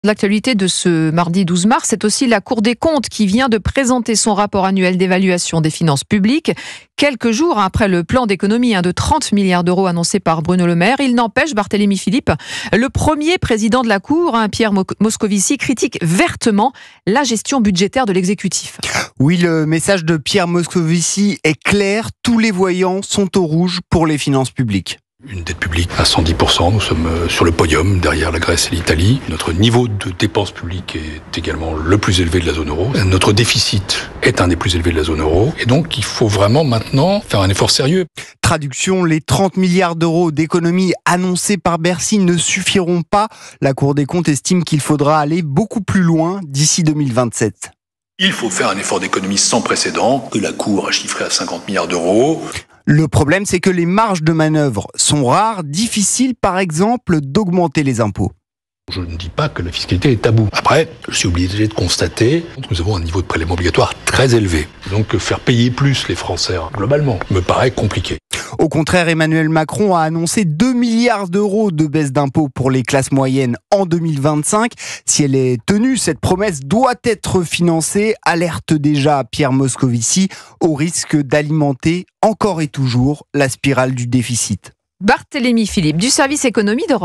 L'actualité de ce mardi 12 mars, c'est aussi la Cour des comptes qui vient de présenter son rapport annuel d'évaluation des finances publiques. Quelques jours après le plan d'économie de 30 milliards d'euros annoncé par Bruno Le Maire, il n'empêche Barthélémy Philippe, le premier président de la Cour, Pierre Moscovici, critique vertement la gestion budgétaire de l'exécutif. Oui, le message de Pierre Moscovici est clair. Tous les voyants sont au rouge pour les finances publiques. Une dette publique à 110%, nous sommes sur le podium derrière la Grèce et l'Italie. Notre niveau de dépenses publiques est également le plus élevé de la zone euro. Notre déficit est un des plus élevés de la zone euro. Et donc il faut vraiment maintenant faire un effort sérieux. Traduction, les 30 milliards d'euros d'économies annoncés par Bercy ne suffiront pas. La Cour des comptes estime qu'il faudra aller beaucoup plus loin d'ici 2027. Il faut faire un effort d'économie sans précédent, que la Cour a chiffré à 50 milliards d'euros. Le problème, c'est que les marges de manœuvre sont rares, difficile par exemple d'augmenter les impôts. Je ne dis pas que la fiscalité est tabou. Après, je suis obligé de constater que nous avons un niveau de prélèvement obligatoire très élevé. Donc faire payer plus les Français, globalement, me paraît compliqué. Au contraire, Emmanuel Macron a annoncé 2 milliards d'euros de baisse d'impôts pour les classes moyennes en 2025. Si elle est tenue, cette promesse doit être financée, alerte déjà Pierre Moscovici, au risque d'alimenter encore et toujours la spirale du déficit. Barthélémy Philippe du service économie d'Europe 1.